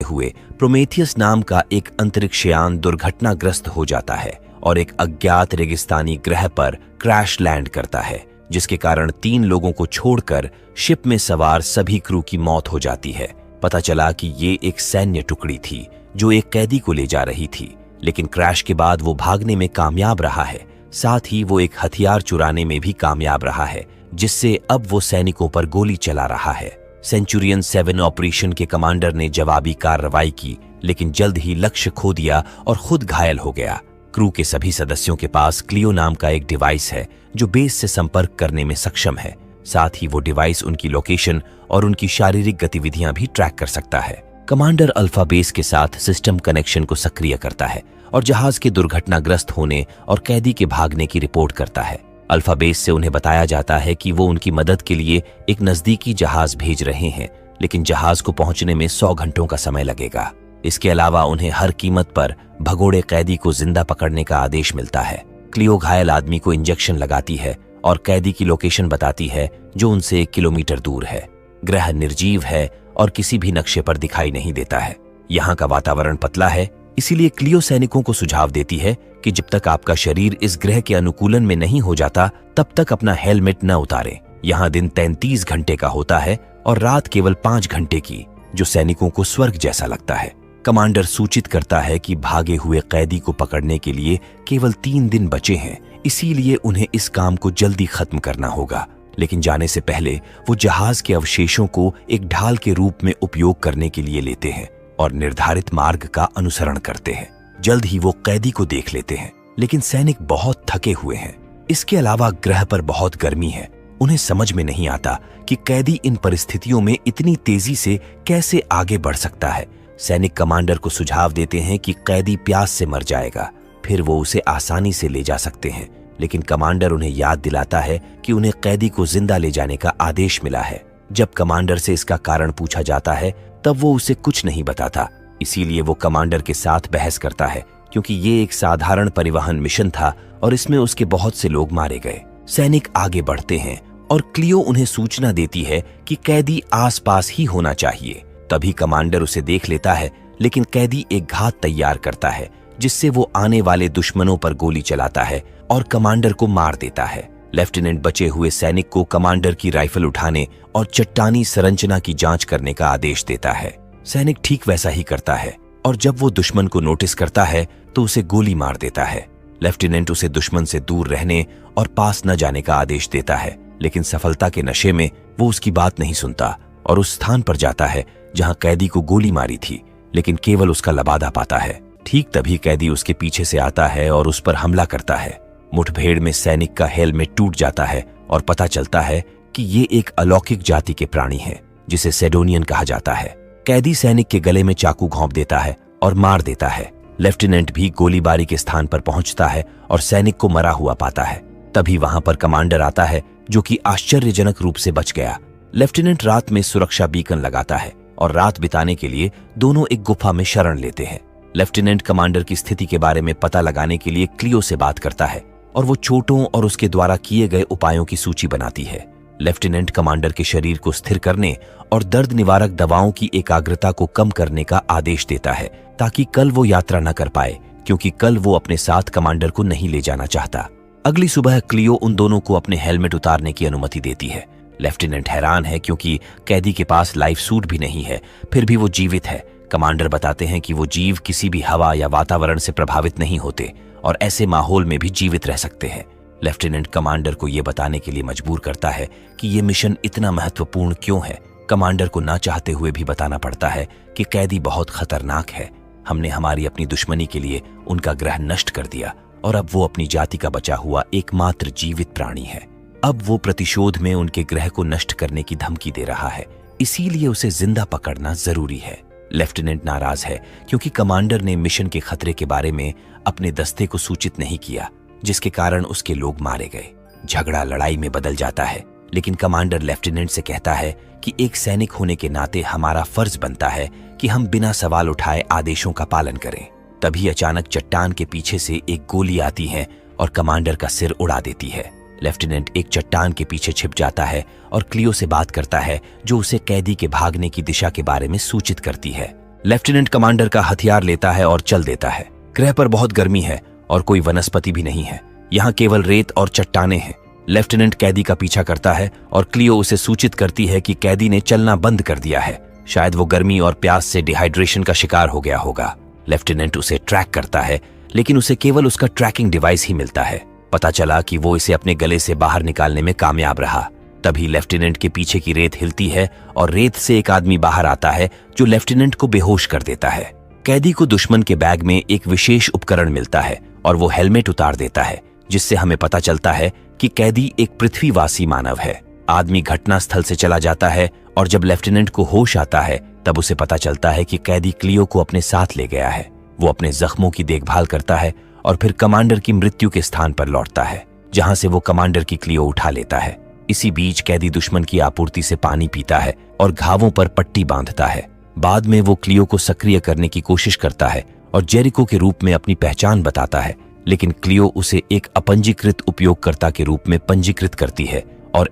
हुए प्रोमेथियस नाम का एक अंतरिक्षयान दुर्घटनाग्रस्त हो जाता है और एक अज्ञात रेगिस्तानी ग्रह पर क्रैश लैंड करता है, जिसके कारण 3 लोगों को छोड़कर शिप में सवार सभी क्रू की मौत हो जाती है। पता चला कि ये एक सैन्य टुकड़ी थी जो एक कैदी को ले जा रही थी, लेकिन क्रैश के बाद वो भागने में कामयाब रहा है। साथ ही वो एक हथियार चुराने में भी कामयाब रहा है, जिससे अब वो सैनिकों पर गोली चला रहा है। सेंचुरियन 7 ऑपरेशन के कमांडर ने जवाबी कार्रवाई की, लेकिन जल्द ही लक्ष्य खो दिया और खुद घायल हो गया। क्रू के सभी सदस्यों के पास क्लियो नाम का एक डिवाइस है जो बेस से संपर्क करने में सक्षम है। साथ ही वो डिवाइस उनकी लोकेशन और उनकी शारीरिक गतिविधियां भी ट्रैक कर सकता है। कमांडर अल्फा बेस के साथ सिस्टम कनेक्शन को सक्रिय करता है और जहाज के दुर्घटनाग्रस्त होने और कैदी के भागने की रिपोर्ट करता है। अल्फा बेस से उन्हें बताया जाता है कि वो उनकी मदद के लिए एक नजदीकी जहाज भेज रहे हैं, लेकिन जहाज को पहुंचने में 100 घंटों का समय लगेगा। इसके अलावा उन्हें हर कीमत पर भगोड़े कैदी को जिंदा पकड़ने का आदेश मिलता है। क्लियो घायल आदमी को इंजेक्शन लगाती है और कैदी की लोकेशन बताती है जो उनसे 1 किलोमीटर दूर है। ग्रह निर्जीव है और किसी भी नक्शे पर दिखाई नहीं देता है। यहाँ का वातावरण पतला है, इसीलिए क्लियो सैनिकों को सुझाव देती है कि जब तक आपका शरीर इस ग्रह के अनुकूलन में नहीं हो जाता तब तक अपना हेलमेट न उतारें। यहाँ दिन 33 घंटे का होता है और रात केवल 5 घंटे की, जो सैनिकों को स्वर्ग जैसा लगता है। कमांडर सूचित करता है कि भागे हुए कैदी को पकड़ने के लिए केवल 3 दिन बचे हैं, इसीलिए उन्हें इस काम को जल्दी खत्म करना होगा। लेकिन जाने से पहले वो जहाज के अवशेषों को एक ढाल के रूप में उपयोग करने के लिए लेते हैं और निर्धारित मार्ग का अनुसरण करते हैं। जल्द ही वो कैदी को देख लेते हैं, लेकिन सैनिक बहुत थके हुए हैं। इसके अलावा ग्रह पर बहुत गर्मी है। उन्हें समझ में नहीं आता कि कैदी इन परिस्थितियों में इतनी तेजी से कैसे आगे बढ़ सकता है। सैनिक कमांडर को सुझाव देते हैं कि कैदी प्यास से मर जाएगा, फिर वो उसे आसानी से ले जा सकते हैं। लेकिन कमांडर उन्हें याद दिलाता है कि उन्हें कैदी को जिंदा ले जाने का आदेश मिला है। जब कमांडर से इसका कारण पूछा जाता है तब वो उसे कुछ नहीं बताता, इसीलिए वो कमांडर के साथ बहस करता है, क्योंकि ये एक साधारण परिवहन मिशन था और इसमें उसके बहुत से लोग मारे गए। सैनिक आगे बढ़ते हैं और क्लियो उन्हें सूचना देती है कि कैदी आसपास ही होना चाहिए। तभी कमांडर उसे देख लेता है, लेकिन कैदी एक घात तैयार करता है जिससे वो आने वाले दुश्मनों पर गोली चलाता है और कमांडर को मार देता है। लेफ्टिनेंट बचे हुए सैनिक को कमांडर की राइफल उठाने और चट्टानी संरचना की जांच करने का आदेश देता है। सैनिक ठीक वैसा ही करता है और जब वो दुश्मन को नोटिस करता है तो उसे गोली मार देता है। लेफ्टिनेंट उसे दुश्मन से दूर रहने और पास न जाने का आदेश देता है, लेकिन सफलता के नशे में वो उसकी बात नहीं सुनता और उस स्थान पर जाता है जहां कैदी को गोली मारी थी, लेकिन केवल उसका लबादा पाता है। ठीक तभी कैदी उसके पीछे से आता है और उस पर हमला करता है। मुठभेड़ में सैनिक का हेलमेट टूट जाता है और पता चलता है कि ये एक अलौकिक जाति के प्राणी हैं, जिसे सेडोनियन कहा जाता है। कैदी सैनिक के गले में चाकू घोंप देता है और मार देता है। लेफ्टिनेंट भी गोलीबारी के स्थान पर पहुंचता है और सैनिक को मरा हुआ पाता है। तभी वहां पर कमांडर आता है, जो कि आश्चर्यजनक रूप से बच गया। लेफ्टिनेंट रात में सुरक्षा बीकन लगाता है और रात बिताने के लिए दोनों एक गुफा में शरण लेते हैं। लेफ्टिनेंट कमांडर की स्थिति के बारे में पता लगाने के लिए क्लियो से बात करता है और वो चोटों और उसके द्वारा किए गए उपायों की सूची बनाती है। लेफ्टिनेंट कमांडर के शरीर को स्थिर करने और दर्द निवारक दवाओं की एकाग्रता को कम करने का आदेश देता है, ताकि कल वो यात्रा न कर पाए, क्योंकि कल वो अपने साथ कमांडर को नहीं ले जाना चाहता। अगली सुबह क्लियो उन दोनों को अपने हेलमेट उतारने की अनुमति देती है। लेफ्टिनेंट हैरान है, क्योंकि कैदी के पास लाइफ सूट भी नहीं है, फिर भी वो जीवित है। कमांडर बताते हैं कि वो जीव किसी भी हवा या वातावरण से प्रभावित नहीं होते और ऐसे माहौल में भी जीवित रह सकते हैं। लेफ्टिनेंट कमांडर को ये बताने के लिए मजबूर करता है कि ये मिशन इतना महत्वपूर्ण क्यों है। कमांडर को ना चाहते हुए भी बताना पड़ता है कि कैदी बहुत खतरनाक है। हमने हमारी अपनी दुश्मनी के लिए उनका ग्रह नष्ट कर दिया और अब वो अपनी जाति का बचा हुआ एकमात्र जीवित प्राणी है। अब वो प्रतिशोध में उनके ग्रह को नष्ट करने की धमकी दे रहा है, इसीलिए उसे जिंदा पकड़ना जरूरी है। लेफ्टिनेंट नाराज है, क्योंकि कमांडर ने मिशन के खतरे के बारे में अपने दस्ते को सूचित नहीं किया, जिसके कारण उसके लोग मारे गए। झगड़ा लड़ाई में बदल जाता है, लेकिन कमांडर लेफ्टिनेंट से कहता है कि एक सैनिक होने के नाते हमारा फर्ज बनता है कि हम बिना सवाल उठाए आदेशों का पालन करें। तभी अचानक चट्टान के पीछे से एक गोली आती है और कमांडर का सिर उड़ा देती है। लेफ्टिनेंट एक चट्टान के पीछे छिप जाता है और क्लियो से बात करता है, जो उसे कैदी के भागने की दिशा के बारे में सूचित करती है। लेफ्टिनेंट कमांडर का हथियार लेता है और चल देता है। ग्रह पर बहुत गर्मी है और कोई वनस्पति भी नहीं है। यहाँ केवल रेत और चट्टाने हैं। लेफ्टिनेंट कैदी का पीछा करता है और क्लियो उसे सूचित करती है कि कैदी ने चलना बंद कर दिया है। शायद वो गर्मी और प्यास से डिहाइड्रेशन का शिकार हो गया होगा। लेफ्टिनेंट उसे ट्रैक करता है, लेकिन उसे केवल उसका ट्रैकिंग डिवाइस ही मिलता है। पता चला कि वो इसे अपने गले से बाहर निकालने में कामयाब रहा। तभी लेफ्टिनेंट के पीछे की रेत हिलती है और रेत से एक आदमी बाहर आता है जो लेफ्टिनेंट को बेहोश कर देता है। कैदी को दुश्मन के बैग में एक विशेष उपकरण मिलता है और वो हेलमेट उतार देता है, जिससे हमें पता चलता है कि कैदी एक पृथ्वीवासी मानव है। आदमी घटनास्थल से चला जाता है और जब लेफ्टिनेंट को होश आता है तब उसे पता चलता है कि कैदी क्लियो को अपने साथ ले गया है। वो अपने जख्मों की देखभाल करता है और फिर कमांडर की मृत्यु के स्थान पर लौटता है, जहां से वो कमांडर की क्लियो उठा लेता है। इसी बीच कैदी दुश्मन की आपूर्ति से पानी पीता है और घावों पर पट्टी बांधता है। बाद में वो क्लियो को सक्रिय करने की कोशिश करता है और जेरिको के रूप में अपनी पहचान बताता है, लेकिन क्लियो उसे एक अपंजीकृत उपयोगकर्ता के रूप में पंजीकृत करती है और